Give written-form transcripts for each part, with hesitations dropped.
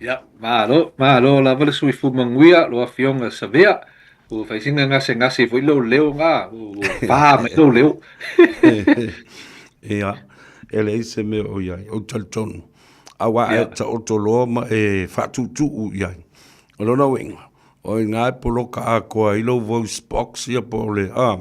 Ya, malo la vale sui fu manguia lo afionga savea. O fai singa ngase foi lo leo nga, o fa me lo leo. Ia, ele se me o iai, o taltonu. Awa e Ya, ta o tolo ma e whatutu u iai. O lona winga. O i ngā polo ka a koa ilo voice box ia po le ya,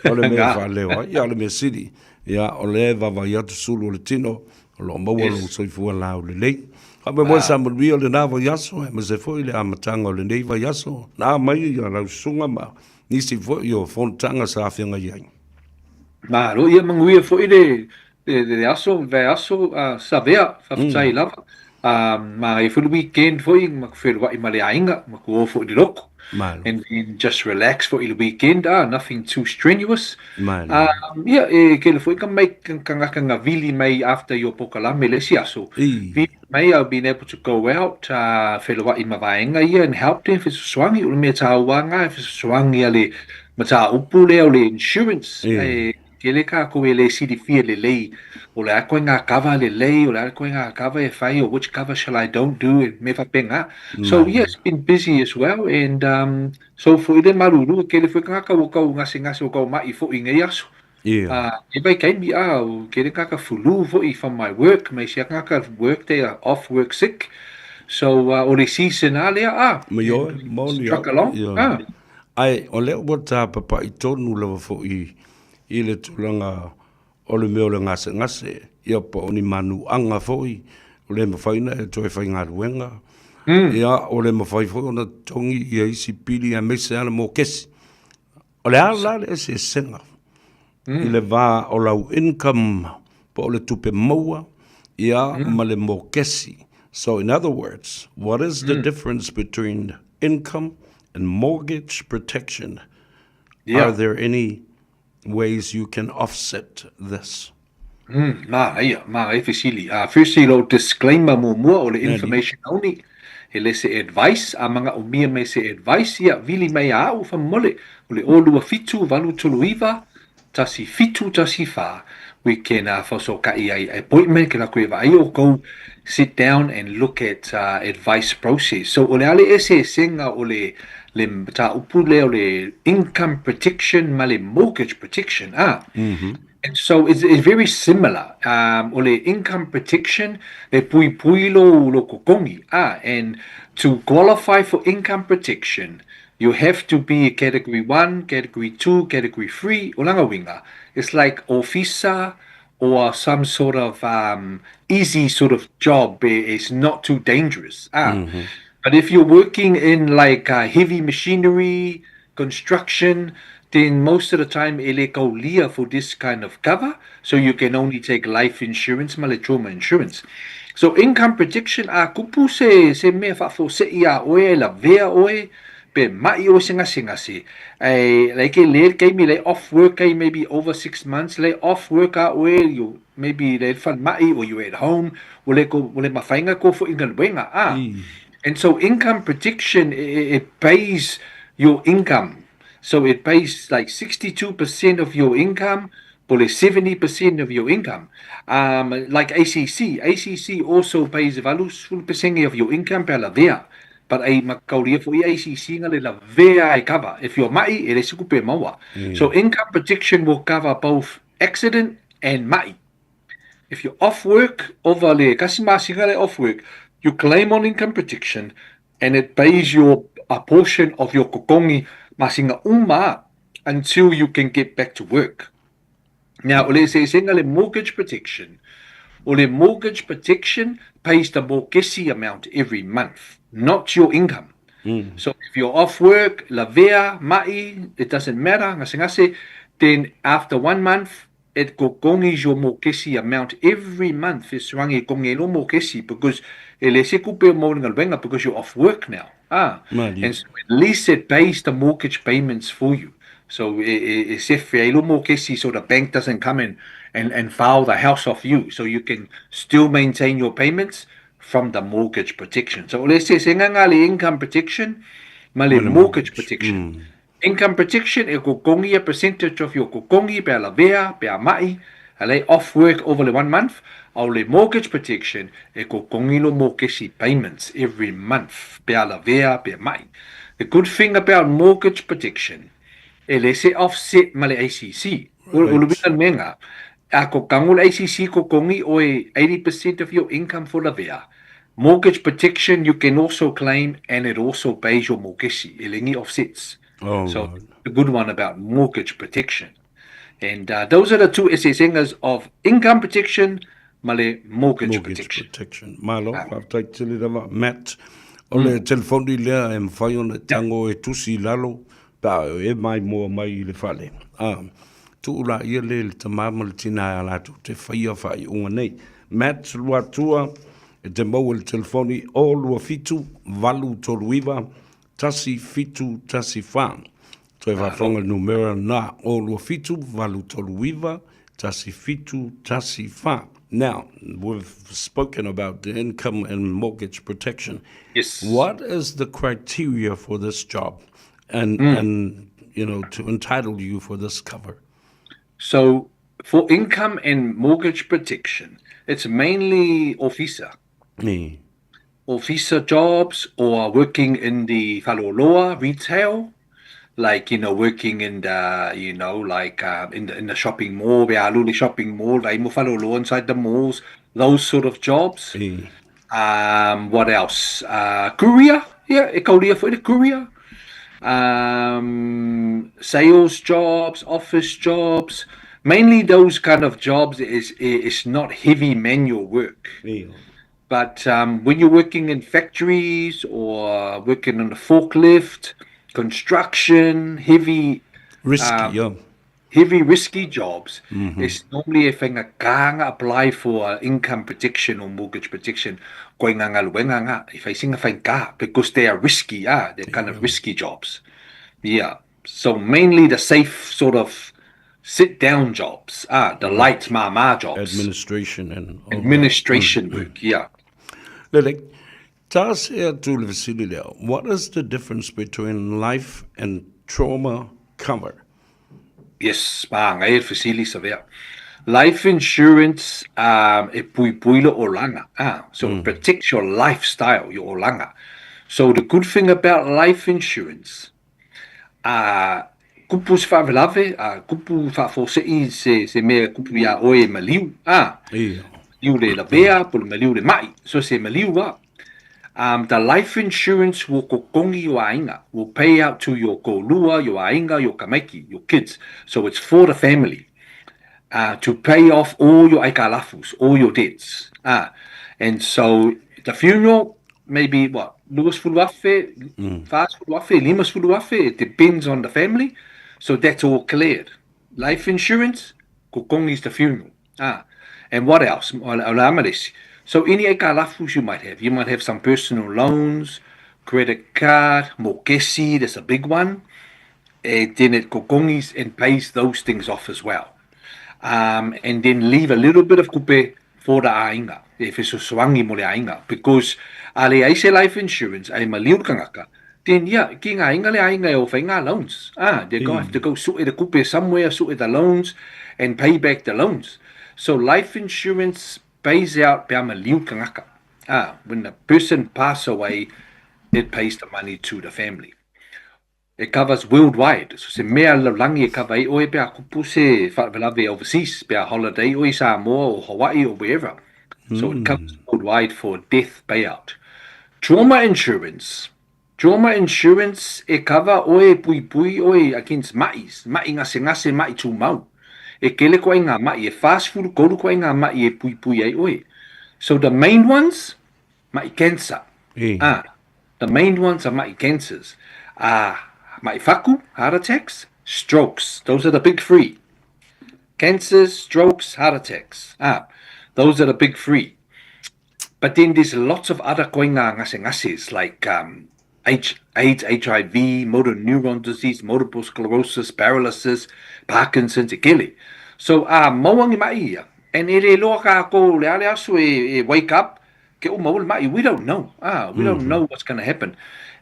o le mea nga. whalewa, ia le mea siri. Ia, o le vawa i atu sulu o le tino, o lo maua lo Yes. soifua lau le lei. Ka me moe Ah, sa mulwi o le nā vai aso, e ma se foi le amatanga o le nei vai aso. Nā mai ia lau sunga ma, nisi foi o fontanga sa awhianga iai. malo ia manguia foi de aso ve aso savea fa fai lava. Ma e fu weekend foi ma foi wa i male ainga ma ko fo di loko. Malo, And just relax for the weekend. Nothing too strenuous. malo. Yeah, ke le foi ka mai ka vili mai after your pokalame le siaso. I, Vili mai I've been able to go out whelawa i mawaenga ia and help them if it's swangi o le mea tā wanga if it's swangi ale ma tā upu le o le insurance. i, Ke le ka koe le sidi fia le lei o le a koe ngā kava le lei o le a koe ngā kava e whai o which cover shall I don't do e me whapenga. So malo. yes, been busy as well, and so for ile maruru ke le foi kaka o kau ngase o kau mai fo inga yaso. Ia, E vai kai mi o ke le kaka fulu fo I from my work, mai sia kaka work day off work sick. So o le season ale me yo, and moni struck au. along. Ia. Ai, o leo wa tā papa i tonu lewa fo i le tulanga o le meo le ngase ngase. Ia po o ni manu anga fo o le mawhaina e toi whai ngā ruenga. Ia, o le mawhai fo o na tongi i a isi pili a mese ana mō kesi. O le ala le se senga. I le vā o lau income po o le tupe maua. Ia, ma le mō kesi. So in other words, what is the difference between income and mortgage protection? Are Yeah. there any ways you can offset this? Ma e fisili. Firstly, lo disclaimer mua o le Nani? information only. He le se advice, a manga o mia me se advice, ia vili mai a au fa mole. O le olua fitu, valu tulu iwa, tasi fitu, tasi fa. We can faso ka I appointment, kena koe wa ai o go sit down and look at advice process. So o le ale ese senga o le ta upu le o le income protection ma le mortgage protection. And so it's very similar. O le income protection, le pui lo kokongi. And to qualify for income protection, you have to be category 1, category 2, category 3, o langa winga. It's like officer or some sort of easy sort of job. It's not too dangerous. But if you're working in like heavy machinery, construction, then most of the time ele kaulia for this kind of cover. So you can only take life insurance, male trauma insurance. So income protection kupu se mea fafo se ia oe la vea oe pe mai o ngasi. Like le kei mi lay off work kei maybe over 6 months lay off work oe you maybe le fan mai or you at home ole mafainga ko fo ingan wenga And so income protection it pays your income. So it pays like 62% of your income, or 70% of your income. Like ACC also pays valus full percent of your income per la vea. But ai makauria for ACC ngale la vea I cover. If you're mai, it is kupe maua. So income protection will cover both accident and mai. If you're off work, over le kasimasi off work, you claim on income protection, and it pays you a portion of your kokongi masinga uma until you can get back to work. Now, ole se senga le mortgage protection. Ole mortgage protection pays the mortgage amount every month, not your income. So if you're off work, la vea, mai, it doesn't matter, ngase, then after 1 month, it kokongi your mortgage amount every month is rangi kongelo mortgage because ele se kupe mo ngalwenga because you're off work now. Mali. And so at least it pays the mortgage payments for you. So if elo mortgage so the bank doesn't come in and file the house off you, so you can still maintain your payments from the mortgage protection. So let's say sengangali income protection, male mortgage protection. Income protection e kokongi a percentage of your kokongi pe la vea pe a mai. Ale off work over the 1 month. Au le mortgage protection, e ko kongilo mortgage payments every month, pe ala vea, pe mai. The good thing about mortgage protection, e le se offset ma le ACC. O le Right. bitan menga, a ko kangul ACC ko kongi o e 80% of your income for la vea. Mortgage protection you can also claim, and it also pays your mortgage. E lengi offsets. Oh, So right. the good one about mortgage protection. And those are the two SSNs of income protection, male mortgage Mortgage protection. protection. Malo, Ah, whaftai tili rawa, Matt. O le telefoni lea e mwhai ona tango e tusi lalo, pa e mai mua mai I le fale. Tu ula ia le tamama le tina alatu, te whaia whai unga nei. Matt lua tua, e te mau le telefoni, o lua fitu, valu toluiva, tasi fitu, tasi wha. Toi whawhonga numera na, o lua fitu, valu toluiva, tasi fitu, tasi wha. Now, we've spoken about the income and mortgage protection. yes. What is the criteria for this job and you know, to entitle you for this cover? So for income and mortgage protection, it's mainly Me. officer jobs or working in the faloloa retail, like working in the like in the shopping mall, the aluli shopping mall, they mo faloloa inside the malls, those sort of jobs. E. What else? Courier, yeah, e kaulia for the courier. Sales jobs, office jobs, mainly those kind of jobs is not heavy manual work. E. But when you're working in factories or working on a forklift, construction, Risky, um, yeah. heavy risky jobs, it's normally if nga kanga apply for income protection or mortgage protection, koe nga luenga nga, if I sing a ka, because they are risky, they're kind of risky jobs. Yeah. So mainly the safe sort of sit down jobs, the light mama jobs, Administration and all administration work, yeah. Lelek, tell us here to Vasilia, what is the difference between life and trauma cover? Yes, ngai fasili savea. Life insurance e puipuilo olanga. So it protects your lifestyle, your olanga. So the good thing about life insurance, kupu se whavelave, kupu whafosei se mea kupu ia oe maliu. E. Maliu le la vea, polo maliu le mai. So se maliu wa. The life insurance will kokongi your ainga, will pay out to your kolua, your ainga, your kameki, your kids. So it's for the family to pay off all your aikalafus, all your debts. And so the funeral, maybe what, luas fuluafe, fast fuluafe, limas fuluafe, it depends on the family. So that's all cleared. Life insurance, kokongi is the funeral. And what else? So any ekalafus you might have some personal loans, credit card, mokesi, that's a big one. Then it kokongis and pays those things off as well. And then leave a little bit of kupe for the ainga, if it's a swangi mole ainga, because ale aise life insurance, ay maliur kangaka, then yeah, king ainga le ainga o fainga loans. They're going to have to go suit the kupe somewhere, suit the loans, and pay back the loans. So life insurance pays out pia maliur kangaka. When the person pass away, it pays the money to the family. It covers worldwide. So se mea langi e cover oe pia kupu se whavelave overseas, pia holiday oe Samoa or Hawaii or wherever. So it covers worldwide for death payout. Trauma insurance. Trauma insurance e cover oe pui oe against mais. Mai ngase mai tu mau. E kele koe ngā mai e fast food koru koe ngā mai e pui ai oe. So the main ones, mai cancer. E. The main ones are mai cancers. Mai faku, heart attacks, strokes. Those are the big three. Cancers, strokes, heart attacks. Those are the big three. But then there's lots of other koinga ngases like AIDS, HIV, motor neuron disease, multiple sclerosis, paralysis, Parkinson's, ekele. So mauangi mai and ere loa ka ko le ale asu e wake up ke o mau mai, we don't know. We don't know what's going to happen.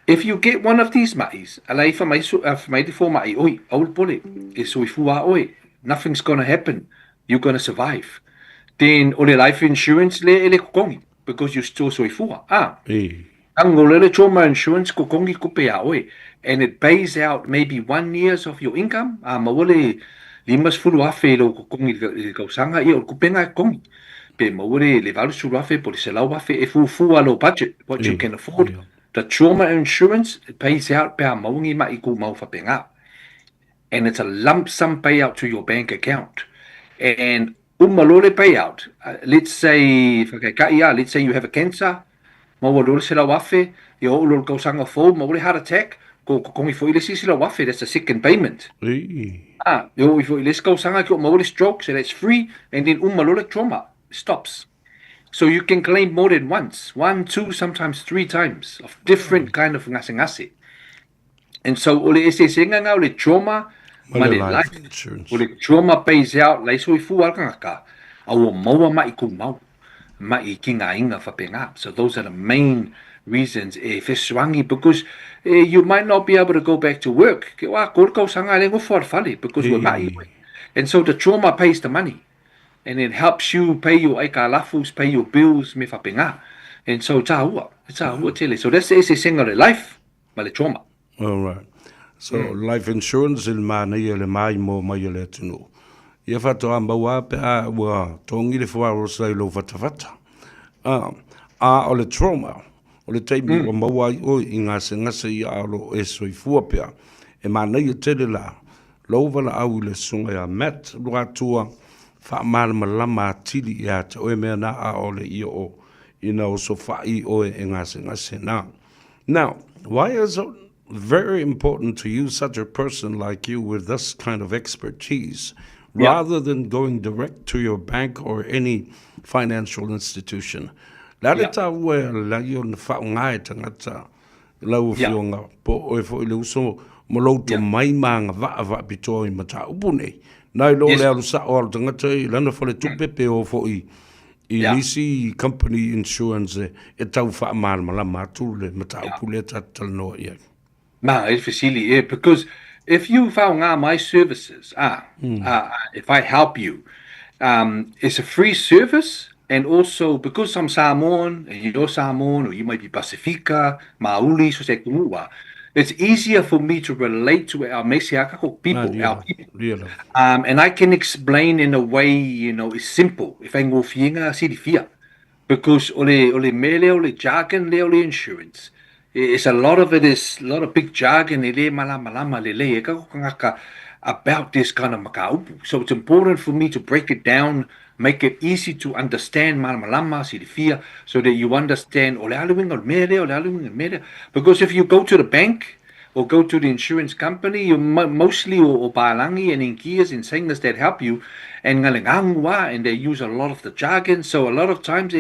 If you get one of these mais, alai fa mai fo mai oi, pole, e so fua oi, nothing's going to happen. You're going to survive. then o le life insurance le ele kokongi, because you still soifua. E. Angolele trauma insurance kokongi kupe a oe, and it pays out maybe 1 year of your income. Mawole limas fulu afe lo kokongi kausanga ia o kupenga kongi. Pe mawole le valu sulu afe po le selau afe e fu alo budget, what you can afford. The trauma insurance, it pays out pe a maungi ma iku mau fapenga. And it's a lump sum payout to your bank account. And umalole payout, let's say, let's say you have a cancer, mawalole sila wafe, yo ulol kausanga fo, mawale heart attack, ko kongi fo ile sila wafe, that's a second payment. Yo ifo ile kausanga ko mawale stroke, so that's free, and then umalole trauma stops. So you can claim more than once, 1, 2, sometimes 3 times of different kind of ngase. And so ole ese senga nga ole trauma, Male life insurance. Ole trauma pays out, lai so ifu alkanga au maua mai ku mau. Mai kinga inga fapenga. So those are the main reasons feswangi, because you might not be able to go back to work. Ke wa ko ko sanga le go for fale because we're mai. And so the trauma pays the money. And it helps you pay your aika lafus, pay your bills, me fapenga. And so it's a tele. So that's the single life, male trauma. All right. So life insurance in mana ye le mai mo mai le tunu. Ia fato amba wa pe a wa tongi le fwa ro sai lo fata. O le trauma. O le taimi o maua o inga se ngase ia lo e soi fua pe. E mana ye tele la. Lo vala au le sunga ya mat lo atua fa mal malama tili ya te o me na a o le i o ina o so fa I o e ngase na. Now, why is it very important to use such a person like you with this kind of expertise rather than going direct to your bank or any financial institution? Laleta where la yon fa ngai tangata la ufionga po o fo ile uso moloto mai manga va bito I mata ubune nai lo le sa or tangata lana fo le tupe pe o fo I lisi company insurance e tau fa mal mala matu le mata upule tatal no ia. Because if you found my services, if I help you, it's a free service, and also because I'm Samoan and you're Samoan, or you might be Pacifica, Mauli, so say it's easier for me to relate to our Mesiakako people, our people. And I can explain in a way, it's simple. If I go fienga sidifia, because ole mele ole jargon le ole insurance. It's a lot of big jargon about this kind of makaupu. So it's important for me to break it down, make it easy to understand so that you understand because if you go to the bank or go to the insurance company, you mostly or balangi and inkias and singers that help you and they use a lot of the jargon. So a lot of times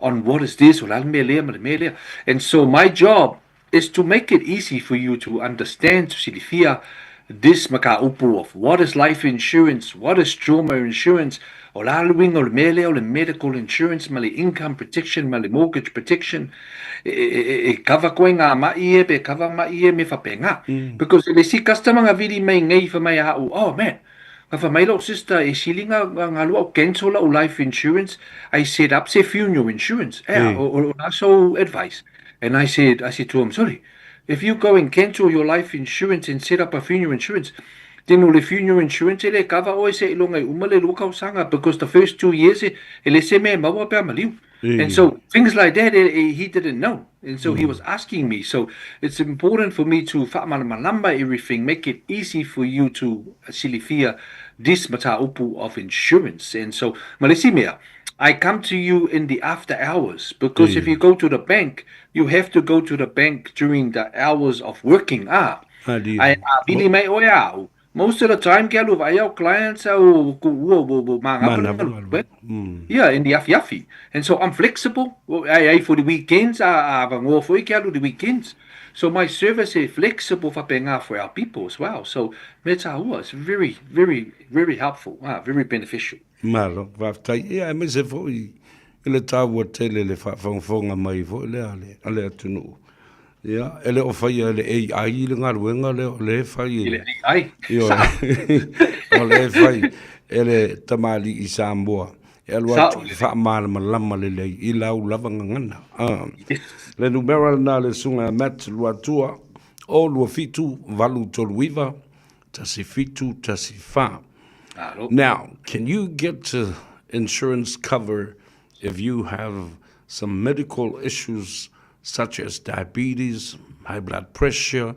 on what is this, and so my job is to make it easy for you to understand this makaupu of what is life insurance, what is trauma insurance, or medical insurance, income protection, mortgage protection, cover because they see customer oh man. If my little sister is cancel life insurance, I set up funeral insurance, or also advice. And I said to him, sorry, if you go and cancel your life insurance and set up a funeral insurance, then the funeral insurance cover always say because the first 2 years and so things like that he didn't know, and so he was asking me. So it's important for me to everything, make it easy for you to silifia this mataupu of insurance. And so I come to you in the after hours, because if you go to the bank, you have to go to the bank during the hours of working. Most of the time, our clients are in the yafi. And so I'm flexible. For the weekends, the weekends. So my service is flexible for our people as well. So it's very, very, very helpful, very beneficial. Malo, me se foi ele tava tele le fonga mai vo ale atunu. Ya, ele o fai ele AI le ngaruenga le fai. Ele AI. Yo. O le fai. ele tamali i Samoa. E alua tu wha maalama lama lelei i lau lava ngangana. Yes. Le numera na le sunga mat lua tua o lua fitu valu toluiva tasi fitu tasi fa. Alo. Now, can you get insurance cover if you have some medical issues such as diabetes, high blood pressure?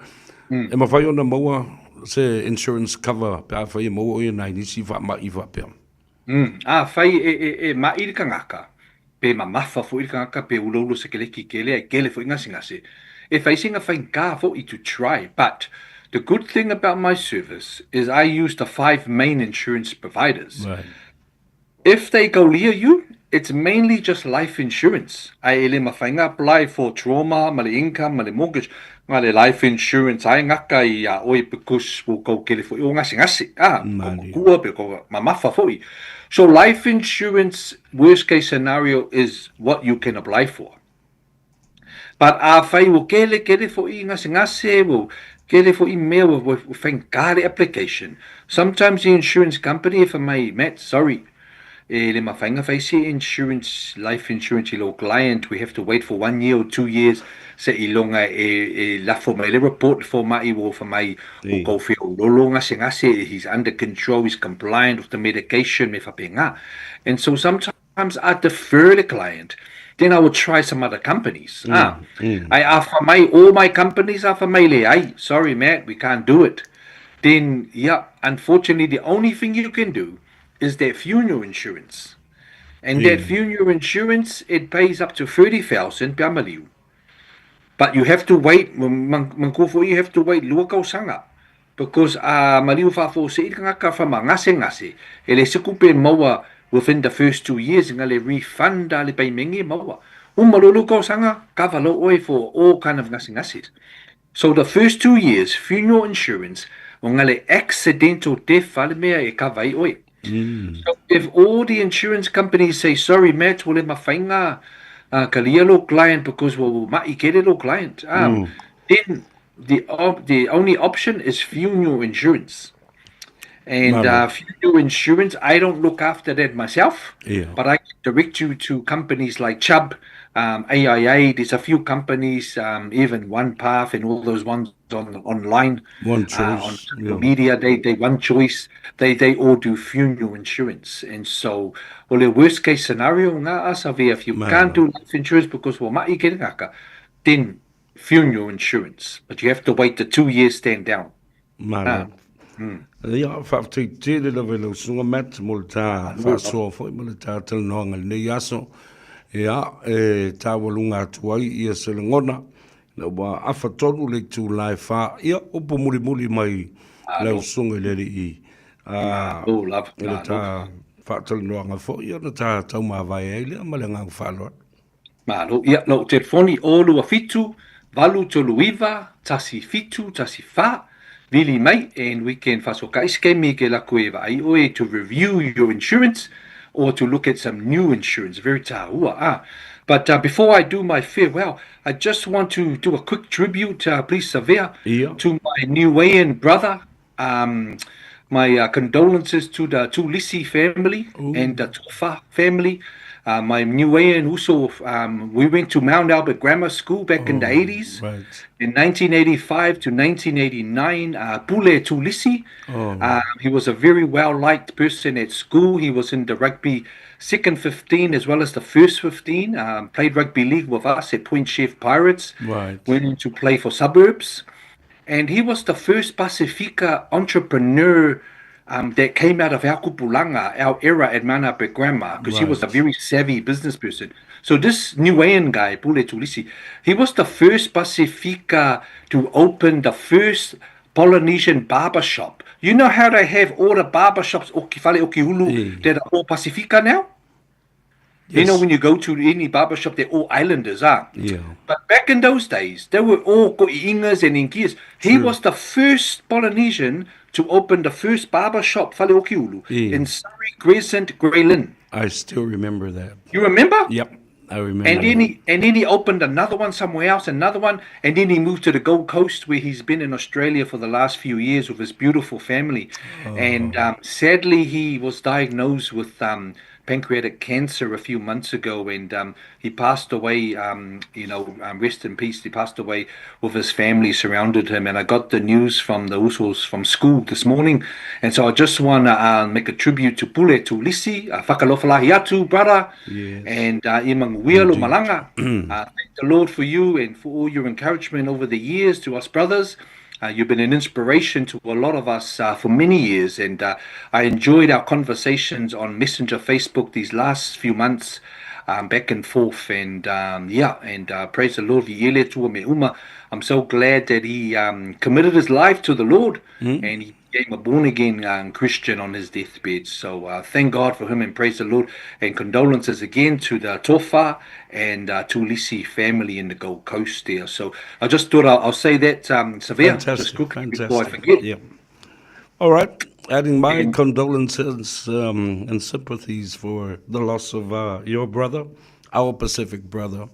E mawhai ona maua se insurance cover pe a whai maua o ia nai nisi wha ma iwa pia. Fai e mairi ka ngaka. Pe mamafa fo i ka ngaka pe ulolo se kele ki kele ai kele fo i ngasi ngasi. E fai singa fai ngā fo I to try. But the good thing about my service is I use the 5 main insurance providers. Right. If they go near you, it's mainly just life insurance. Ai ele mawhainga apply for trauma, male income, male mortgage, male life insurance. Ai ngaka I a oi because will go kele fo I o ngasi ngasi. Mali. Kua pe ko mamafa fo I. So life insurance, worst case scenario, is what you can apply for. But whai wo kele fo I ngase ngase, wo kele fo I mea wo whaingare application. Sometimes the insurance company, if I may, Matt, sorry, le mawhainga whai se insurance, life insurance I lo client, we have to wait for 1 year or 2 years se I longa lafo mai le report for mai wo for mai wo go feel lolo ngase he's under control, he's compliant with the medication me whapenga. And so sometimes I defer the client. Then I would try some other companies. I offer my all my companies offer my le ai. Sorry, Matt, we can't do it. Then yeah, unfortunately the only thing you can do is that funeral insurance. And that funeral insurance, it pays up to 30,000 per Malu. But you have to wait, you have to wait lua kau sanga. Because Malu whafo se I ngaka whama ngase. Ele sikupe maua within the first 2 years, ngale refund le pay mengi maua. Malulu kau sanga, kavalo oi for all kind of ngase. So the first 2 years, funeral insurance, ngale accidental death fale mea e kavai oi. So if all the insurance companies say, sorry, Matt, we'll let my whainga kalia lo client because we'll mai kere lo client, then the only option is funeral insurance. And funeral insurance, I don't look after that myself, but I can direct you to companies like Chubb, AIA. There's a few companies, even One Path and all those ones online, One Choice, on social media. They One Choice. They all do funeral insurance. And so, well, the worst case scenario, if you can't do life insurance because mai kere ngaka, then funeral insurance. But you have to wait the 2 years stand down. Ia whaaftai tere la velo sunga mat mo le tā whaasoa fwoi mo le tā talanoanga le nei aso. Ia tā walunga atuai ia se le ngona. Na wa awha tonu le tū lai wha. Ia upo muli muli mai lau sunga le I. Le tā whaatalanoanga fwoi ia na tā tau maa vai eile ma le ngang whaaloa. Malu, ia lo telefoni o lua fitu, valu toluiva, tasi fitu, tasi fa. Really, mate, and we can to review your insurance or to look at some new insurance. Very tahua. But before I do my farewell, I just want to do a quick tribute, please, Savea, to my Niuean brother. My condolences to the Tulisi family and the Tofa family. My Niuean also, we went to Mount Albert Grammar School back in the 80s. Right. In 1985 to 1989, Pule Tulisi. He was a very well-liked person at school. He was in the rugby second 15 as well as the first 15. Played rugby league with us at Point Chef Pirates. Right. Went in to play for Suburbs. And he was the first Pacifica entrepreneur that came out of our kupulanga, our era at Mount Albert Grammar, because he was a very savvy business person. So this Niuean guy, Pule Tulisi, he was the first Pacifica to open the first Polynesian barber shop. You know how they have all the barber shops Fale Okihulu that are all Pacifica now? Yes. You know, when you go to any barber shop, they're all islanders, But back in those days, they were all ko'ingas and inkias. He was the first Polynesian to open the first barber shop, Fale Okiulu, in Surrey Crescent, Grey Lynn. I still remember that. You remember? Yep. I remember. And then he opened another one somewhere else, another one, and then he moved to the Gold Coast where he's been in Australia for the last few years with his beautiful family. And sadly, he was diagnosed with pancreatic cancer a few months ago, and he passed away. Rest in peace. He passed away with his family surrounded him, and I got the news from the Usos from school this morning, and so I just want to make a tribute to Pule, to Lisi, whakalofalahi atu, brother, Yes. and Imang Wialo Indeed. Malanga. Thank the Lord for you and for all your encouragement over the years to us brothers. You've been an inspiration to a lot of us for many years, and I enjoyed our conversations on Messenger Facebook these last few months, back and forth, and praise the Lord. Viele tua me uma. I'm so glad that he committed his life to the Lord, and he became a born again Christian on his deathbed. So thank God for him and praise the Lord. And condolences again to the Tofa and to Lisi family in the Gold Coast there. So I just thought I'll say that, Severe, just Fantastic. quickly before I Fantastic. forget. Yeah. All right. Adding my And- condolences and sympathies for the loss of your brother, our Pacific brother,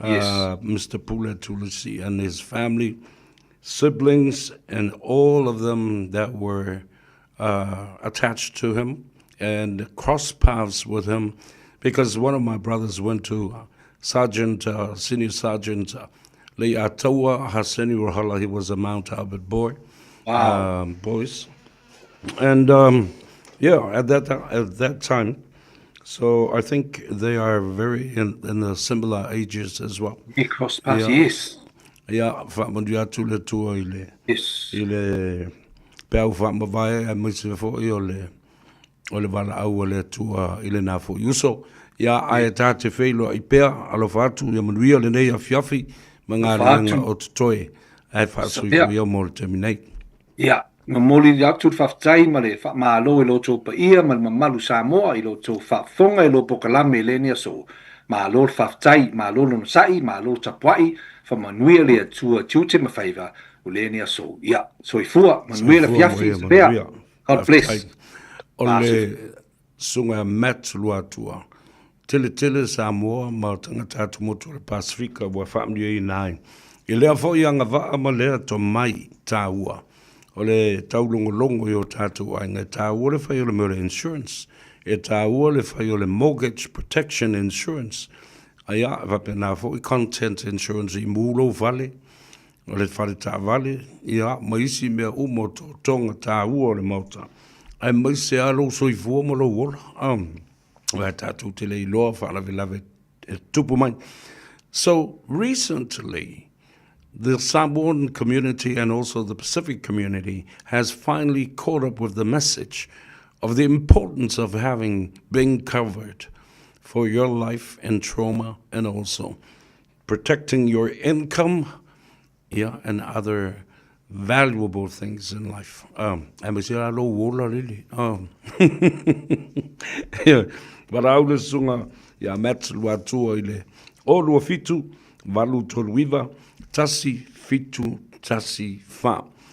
Yes. Mr. Pule Tulisi, and his family, siblings, and all of them that were attached to him and crossed paths with him, because one of my brothers went to Senior Sergeant Lee Ataua Haseni Rohala. He was a Mount Albert boy. Wow. Boys. And at that time, so I think they are very in the similar ages as well. We cross paths, Yeah. yes. Yeah, whaamandu atu le tua Yes. i le pēu whaamawai e maise fo i o le wala au o le tua i le nā fo iuso. Ia ai tā te wheilo i pēa alo whātu i manuia le nei a fiafi ma ngā Whātu. renga o tutoe ai whāsui Yeah. ko ia mo le terminate. Ia, ma moli i atu whaftai ma le whaamalo i lo tō pa ia, ma le Malu Samoa i lo tō whaafonga i lo pokalame le nia so. Ma lo whaftai, ma lo no sai, ma lo tapuai, whamanuia le atua tiute ma whaiva o le nia so. Ia, so i fua, manuia le fiafi, sa pēa. God bless. O le sunga mat lua tua. Tele Samoa ma o tangata atu motu le Pasifika wa whaamlia i nai. I lea fo i anga waa ma lea to mai tā ua. O le taulongolongo i o tātou ainga tā ua le whai o le mea le insurance. E tā ua le whai o le mortgage protection insurance. Aia, whapena fo i content insurance i mūlo vale. O le whare tā vale. Ia, maisi mea umo tō tonga tā ua o le mauta. Ai maise alo soifua mo lo wola. Wa tātou te le iloa whaalawe lawe e tupu mai. So recently, the Samoan community and also the Pacific community has finally caught up with the message of the importance of being covered for your life and trauma and also protecting your income, and other valuable things in life. And we say, "Hello, wola really." But I was sunga matslua tua ile. Olua fitu, valu toluiva, tasi fitu, tasi fa.